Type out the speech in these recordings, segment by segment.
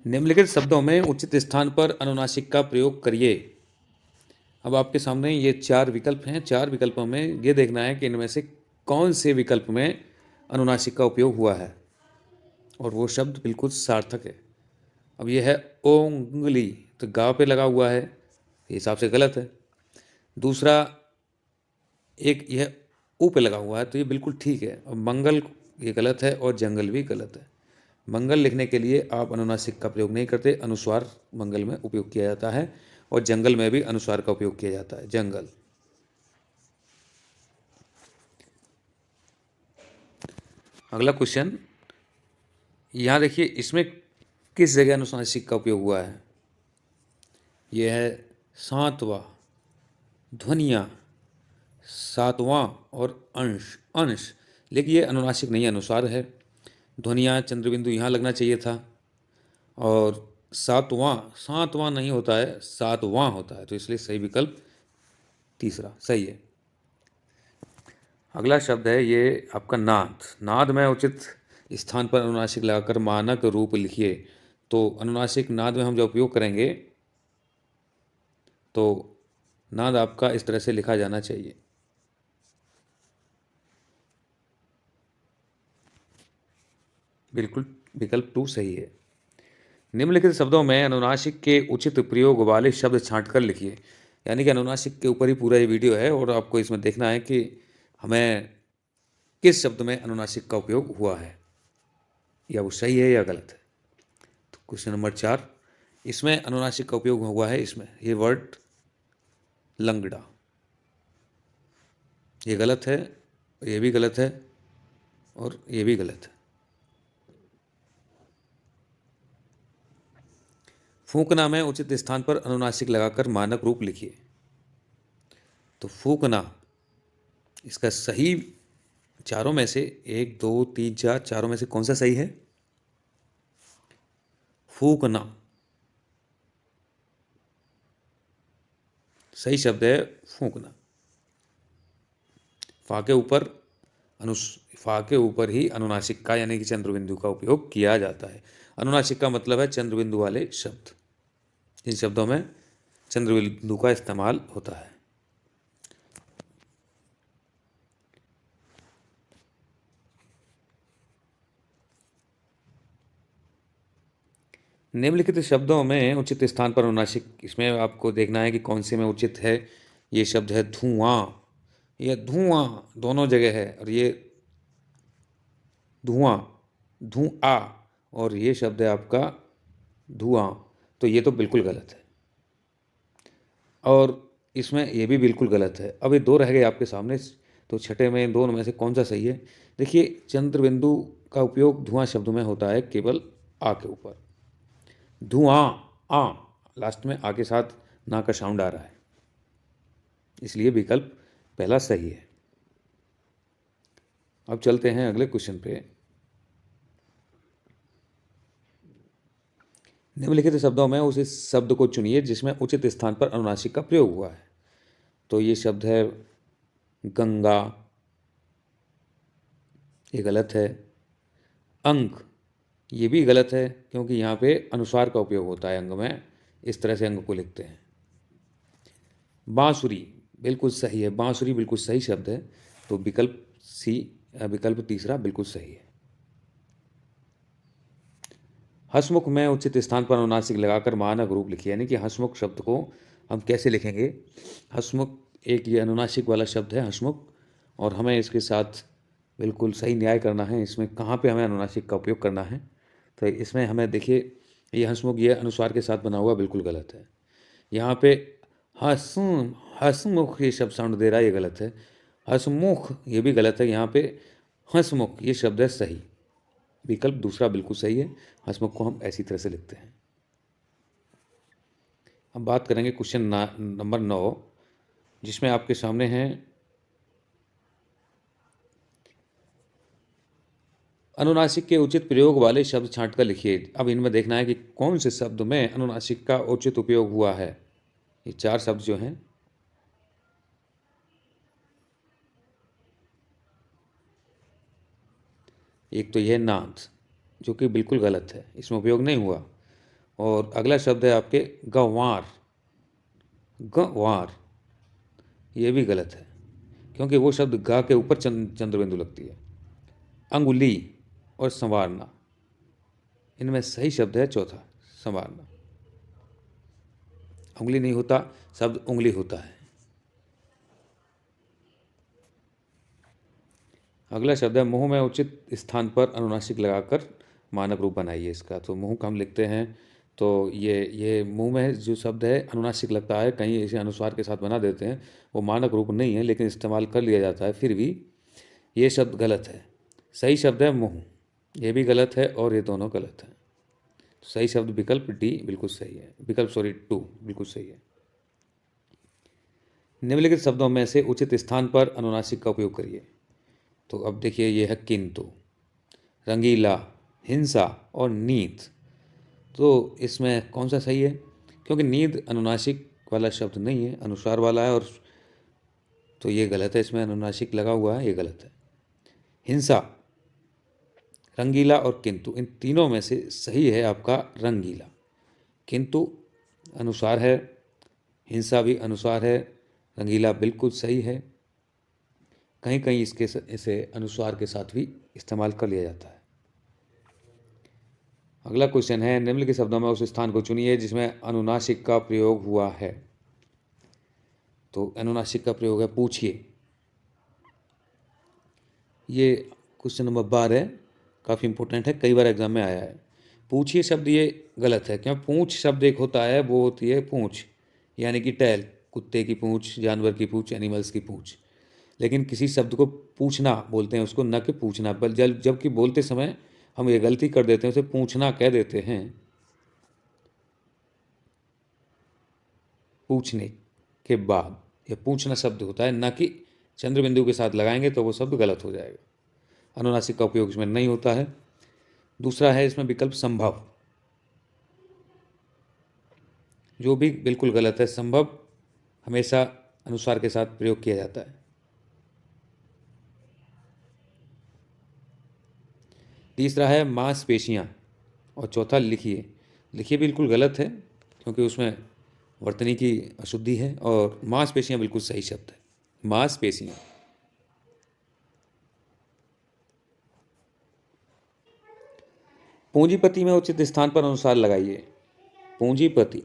निम्नलिखित शब्दों में उचित स्थान पर अनुनासिक का प्रयोग करिए। अब आपके सामने ये 4 विकल्प हैं। 4 विकल्पों में ये देखना है कि इनमें से कौन से विकल्प में अनुनासिक का उपयोग हुआ है और वो शब्द बिल्कुल सार्थक है। अब ये है ओंगली, तो गा पे लगा हुआ है, हिसाब से गलत है। दूसरा एक यह ऊ पे लगा हुआ है, तो ये बिल्कुल ठीक है। और मंगल ये गलत है और जंगल भी गलत है। मंगल लिखने के लिए आप अनुनासिक का प्रयोग नहीं करते, अनुस्वार मंगल में उपयोग किया जाता है और जंगल में भी अनुस्वार का उपयोग किया जाता है, जंगल। अगला क्वेश्चन, यहाँ देखिए इसमें किस जगह अनुनासिक का उपयोग हुआ है। यह है सातवां, ध्वनिया, सातवां और अंश। अंश लेकिन ये अनुनासिक नहीं, अनुसार है। ध्वनिया चंद्रबिंदु यहाँ लगना चाहिए था और सातवां, सातवां नहीं होता है, सातवां होता है, तो इसलिए सही विकल्प तीसरा सही है। अगला शब्द है ये आपका नाद। नाद में उचित स्थान पर अनुनासिक लगाकर मानक रूप लिखिए। तो अनुनासिक नाद में हम जो उपयोग करेंगे तो नाद आपका इस तरह से लिखा जाना चाहिए। बिल्कुल विकल्प 2 सही है। निम्नलिखित शब्दों में अनुनासिक के उचित प्रयोग वाले शब्द छांटकर लिखिए। यानी कि अनुनासिक के ऊपर ही पूरा ये वीडियो है और आपको इसमें देखना है कि हमें किस शब्द में अनुनासिक का उपयोग हुआ है, या वो सही है या गलत है। तो क्वेश्चन नंबर 4, इसमें अनुनासिक का उपयोग हुआ है, इसमें ये वर्ड लंगड़ा, ये गलत है, ये भी गलत है और ये भी गलत है। फूंकना में उचित स्थान पर अनुनासिक लगाकर मानक रूप लिखिए। तो फूंकना, इसका सही चारों में से 1 2 3 4 चारों में से कौन सा सही है? फूंकना सही शब्द है, फूंकना। फा के ऊपर फा के ऊपर ही अनुनासिक का यानी कि चंद्रबिंदु का उपयोग किया जाता है। अनुनासिक का मतलब है चंद्रबिंदु वाले शब्द, इन शब्दों में चंद्रबिंदु का इस्तेमाल होता है। निम्नलिखित शब्दों में उचित स्थान पर अनुनासिक, इसमें आपको देखना है कि कौन से में उचित है। ये शब्द है धुआं, ये धुआं दोनों जगह है, और ये धुआं, धुआं, और ये शब्द है आपका धुआं, तो ये तो बिल्कुल गलत है। और इसमें ये भी बिल्कुल गलत है। अब ये 2 रह गए आपके सामने, तो छठे में इन दोनों में से कौन सा सही है? देखिए चंद्रबिंदु का उपयोग धुआं शब्द में होता है केवल आ के ऊपर। धुआं, आ, लास्ट में आ के साथ ना का साउंड आ रहा है, इसलिए विकल्प पहला सही है। अब चलते हैं अगले क्वेश्चन पे। निम्नलिखित शब्दों में उस शब्द को चुनिए जिसमें उचित स्थान पर अनुनासिक का प्रयोग हुआ है। तो ये शब्द है गंगा, ये गलत है। अंक, ये भी गलत है क्योंकि यहाँ पे अनुस्वार का उपयोग होता है अंग में, इस तरह से अंग को लिखते हैं। बांसुरी बिल्कुल सही है, बांसुरी बिल्कुल सही शब्द है, तो विकल्प सी, विकल्प तीसरा बिल्कुल सही है। हंसमुख में उचित स्थान पर अनुनासिक लगाकर मानक रूप लिखिए। यानी कि हंसमुख शब्द को हम कैसे लिखेंगे? हंसमुख एक ये अनुनासिक वाला शब्द है हंसमुख, और हमें इसके साथ बिल्कुल सही न्याय करना है, इसमें कहाँ पे हमें अनुनासिक का उपयोग करना है। तो इसमें हमें देखिए, ये हंसमुख ये अनुस्वार के साथ बना हुआ बिल्कुल गलत है। यहाँ पे हंसूम, हंसमुख ये शब्द साउंड दे रहा है, ये गलत है। हंसमुख ये भी गलत है। यहाँ पे हंसमुख ये शब्द है सही, विकल्प दूसरा बिल्कुल सही है। हंसमुख को हम ऐसी तरह से लिखते हैं। अब बात करेंगे क्वेश्चन नंबर 9, जिसमें आपके सामने हैं अनुनासिक के उचित प्रयोग वाले शब्द छांटकर लिखिए। अब इनमें देखना है कि कौन से शब्द में अनुनासिक का उचित उपयोग हुआ है। ये 4 शब्द जो हैं, एक तो यह नाद, जो कि बिल्कुल गलत है, इसमें उपयोग नहीं हुआ। और अगला शब्द है आपके गंवार। गंवार ये भी गलत है, क्योंकि वो शब्द गा के ऊपर चंद्रबिंदु लगती है। अंगुली और संवारना, इनमें सही शब्द है चौथा, संवारना। उंगली नहीं होता, शब्द उंगली होता है। अगला शब्द है मुंह में उचित स्थान पर अनुनासिक लगाकर मानक रूप बनाइए इसका। तो मुंह का हम लिखते हैं, तो ये मुंह में जो शब्द है अनुनासिक लगता है, कहीं इसे अनुस्वार के साथ बना देते हैं, वो मानक रूप नहीं है लेकिन इस्तेमाल कर लिया जाता है, फिर भी ये शब्द गलत है। सही शब्द है मुंह, ये भी गलत है और ये दोनों गलत हैं। सही शब्द विकल्प डी बिल्कुल सही है, विकल्प सॉरी 2 बिल्कुल सही है। निम्नलिखित शब्दों में से उचित स्थान पर अनुनासिक का उपयोग करिए। तो अब देखिए ये है किंतु, रंगीला, हिंसा और नींद। तो इसमें कौन सा सही है? क्योंकि नींद अनुनासिक वाला शब्द नहीं है, अनुस्वार वाला है, और तो ये गलत है, इसमें अनुनासिक लगा हुआ है, ये गलत है। हिंसा, रंगीला और किंतु, इन तीनों में से सही है आपका रंगीला। किंतु अनुसार है, हिंसा भी अनुसार है, रंगीला बिल्कुल सही है। कहीं कहीं इसे अनुस्वार के साथ भी इस्तेमाल कर लिया जाता है। अगला क्वेश्चन है निम्नलिखित शब्दों में उस स्थान को चुनिए जिसमें अनुनासिक का प्रयोग हुआ है। तो अनुनासिक का प्रयोग है पूछिए। ये क्वेश्चन नंबर 12 है, काफ़ी इंपॉर्टेंट है, कई बार एग्जाम में आया है। पूछिए शब्द ये गलत है, क्यों? पूंछ शब्द एक होता है, वो होती है पूंछ, यानी कि टैल, कुत्ते की पूंछ, जानवर की पूंछ, एनिमल्स की पूंछ। लेकिन किसी शब्द को पूछना बोलते हैं उसको, न कि पूछना। बल जबकि बोलते समय हम ये गलती कर देते हैं, उसे पूछना कह देते हैं। पूछने के बाद यह पूछना शब्द होता है, न कि चंद्र बिंदु के साथ लगाएंगे तो वो शब्द गलत हो जाएगा। अनुनासिक का उपयोग इसमें नहीं होता है। दूसरा है इसमें विकल्प संभव, जो भी बिल्कुल गलत है। संभव हमेशा अनुसार के साथ प्रयोग किया जाता है। तीसरा है मांसपेशियाँ, और चौथा लिखिए। लिखिए बिल्कुल गलत है, क्योंकि उसमें वर्तनी की अशुद्धि है, और मांसपेशियाँ बिल्कुल सही शब्द है, मांसपेशियाँ। पूंजीपति में उचित स्थान पर अनुसार लगाइए। पूंजीपति,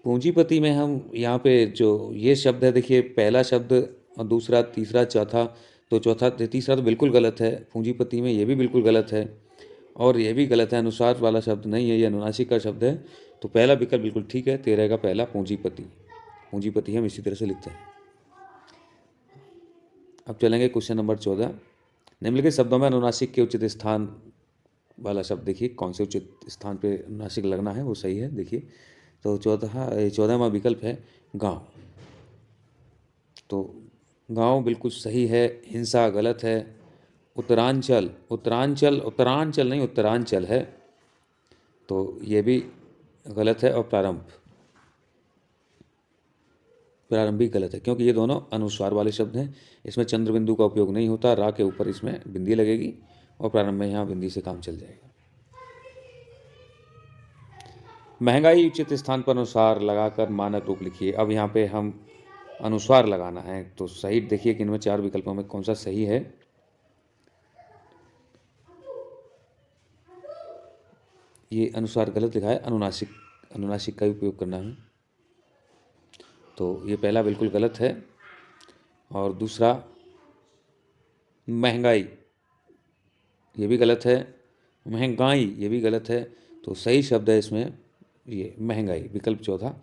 पूंजीपति में हम यहाँ पे जो ये शब्द है, देखिए पहला शब्द और दूसरा, तीसरा, चौथा, तो चौथा तीसरा तो बिल्कुल गलत है। पूंजीपति में ये भी बिल्कुल गलत है, और ये भी गलत है, अनुसार वाला शब्द नहीं है, ये अनुनासिक का शब्द है। तो पहला विकल्प बिल्कुल ठीक है, 13 का पहला पूंजीपति। पूंजीपति हम इसी तरह से लिखते हैं। अब चलेंगे क्वेश्चन नंबर 14। निम्नलिखित शब्दों में अनुनासिक के उचित स्थान वाला शब्द देखिए, कौन से उचित स्थान पे अनुनासिक लगना है वो सही है। देखिए तो 14वां विकल्प है गांव। तो गांव बिल्कुल सही है। हिंसा गलत है। उत्तरांचल, उत्तरांचल, उत्तरांचल नहीं उत्तरांचल है, तो ये भी गलत है। और प्रारंभ, प्रारंभ भी गलत है, क्योंकि ये दोनों अनुस्वार वाले शब्द हैं। इसमें चंद्र बिंदु का उपयोग नहीं होता, रा के ऊपर इसमें बिंदी लगेगी, और प्रारंभ में यहाँ बिंदी से काम चल जाएगा। महंगाई उचित स्थान पर अनुसार लगाकर मानक रूप लिखिए। अब यहाँ पे हम अनुस्वार लगाना है, तो सही देखिए कि इनमें 4 विकल्पों में कौन सा सही है। ये अनुसार गलत लिखा है, अनुनासिक, अनुनासिक का उपयोग करना है। तो ये पहला बिल्कुल गलत है, और दूसरा महंगाई, ये भी गलत है। महंगाई, ये भी गलत है। तो सही शब्द है इसमें ये महंगाई, विकल्प चौथा,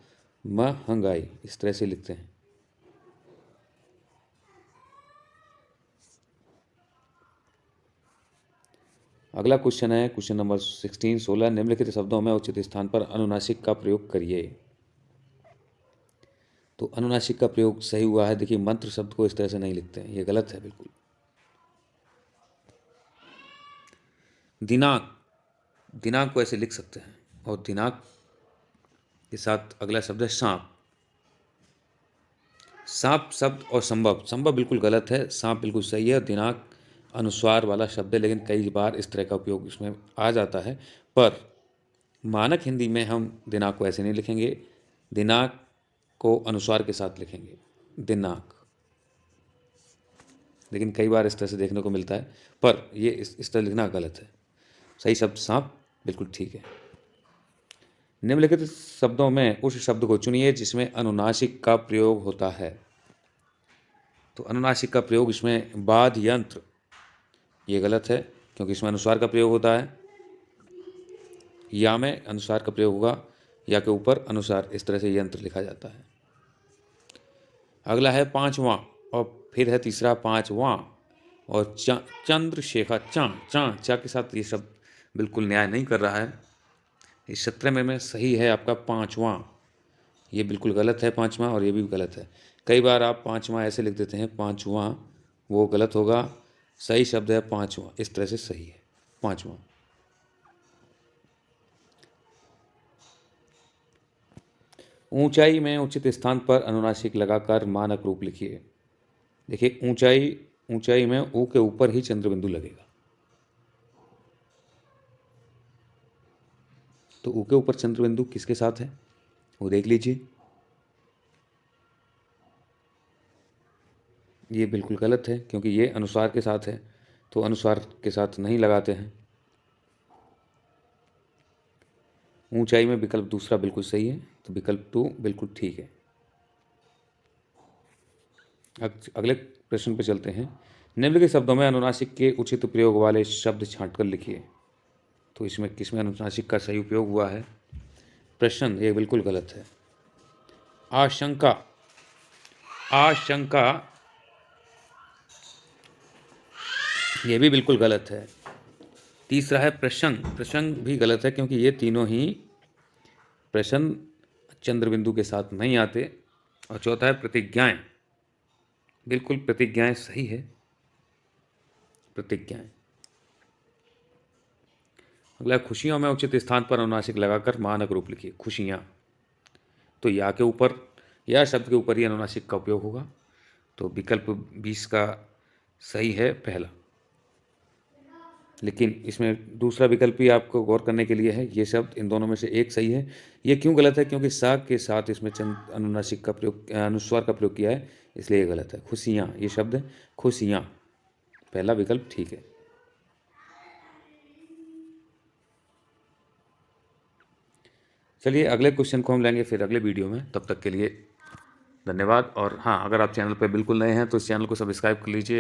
महंगाई, इस तरह से लिखते हैं। अगला क्वेश्चन है क्वेश्चन नंबर 16। निम्नलिखित शब्दों में उचित स्थान पर अनुनासिक का प्रयोग करिए। तो अनुनासिक का प्रयोग सही हुआ है। देखिए मंत्र शब्द को इस तरह से नहीं लिखते हैं, ये गलत है बिल्कुल। दिनांक, दिनांक को ऐसे लिख सकते हैं, और दिनांक के साथ अगला शब्द है सांप। सांप शब्द और संभव, संभव बिल्कुल गलत है, सांप बिल्कुल सही है। दिनांक अनुस्वार वाला शब्द है, लेकिन कई बार इस तरह का उपयोग इसमें आ जाता है। पर मानक हिंदी में हम दिनांक को ऐसे नहीं लिखेंगे, दिनांक को अनुस्वार के साथ लिखेंगे, दिनांक। लेकिन कई बार इस तरह से देखने को मिलता है, पर ये इस तरह लिखना गलत है। सही शब्द सांप बिल्कुल ठीक है। निम्नलिखित शब्दों में उस शब्द को चुनिए जिसमें अनुनासिक का प्रयोग होता है। तो अनुनासिक का प्रयोग इसमें वाद यंत्र, ये गलत है क्योंकि इसमें अनुस्वार का प्रयोग होता है। या में अनुस्वार का प्रयोग होगा, या के ऊपर अनुसार, इस तरह से यंत्र लिखा जाता है। अगला है पांचवां, और फिर है तीसरा पांचवां, और चंद्रशेखर, चा के साथ ये शब्द बिल्कुल न्याय नहीं कर रहा है। इस 17 में सही है आपका पांचवां, ये बिल्कुल गलत है पांचवां, और ये भी गलत है। कई बार आप पांचवां ऐसे लिख देते हैं पांचवां, वो गलत होगा। सही शब्द है पांचवां, इस तरह से सही है पांचवां। ऊंचाई में उचित स्थान पर अनुनासिक लगाकर मानक रूप लिखिए। देखिए ऊंचाई में ऊ के ऊपर ही चंद्रबिंदु लगेगा। तो ऊ के ऊपर चंद्रबिंदु किसके साथ है वो देख लीजिए। ये बिल्कुल गलत है क्योंकि ये अनुस्वार के साथ है, तो अनुस्वार के साथ नहीं लगाते हैं। ऊंचाई में विकल्प दूसरा बिल्कुल सही है, तो विकल्प 2 बिल्कुल ठीक है। अगले प्रश्न पे चलते हैं। निम्नलिखित शब्दों में अनुनासिक के उचित प्रयोग वाले शब्द छांटकर लिखिए। तो इसमें किसमें अनुनासिक का सही उपयोग हुआ है? प्रश्न, ये बिल्कुल गलत है। आशंका, आशंका, ये भी बिल्कुल गलत है। तीसरा है प्रसंग, प्रसंग भी गलत है क्योंकि ये तीनों ही प्रश्न चंद्रबिंदु के साथ नहीं आते। और चौथा है प्रतिज्ञाएं, बिल्कुल प्रतिज्ञाएं सही है, प्रतिज्ञाएं। अगला खुशियों में उचित स्थान पर अनुनासिक लगाकर मानक रूप लिखिए। खुशियां, तो या के ऊपर, या शब्द के ऊपर ही अनुनासिक का उपयोग होगा। तो विकल्प 20 का सही है पहला। लेकिन इसमें दूसरा विकल्प भी आपको गौर करने के लिए है। ये शब्द इन दोनों में से एक सही है। ये क्यों गलत है? क्योंकि सा के साथ इसमें अनुनासिक का प्रयोग, अनुस्वार का प्रयोग किया है, इसलिए ये गलत है। खुशियाँ, ये शब्द है खुशियाँ, पहला विकल्प ठीक है। चलिए अगले क्वेश्चन को हम लेंगे फिर अगले वीडियो में। तब तक के लिए धन्यवाद। और हाँ, अगर आप चैनल पर बिल्कुल नए हैं तो इस चैनल को सब्सक्राइब कर लीजिए।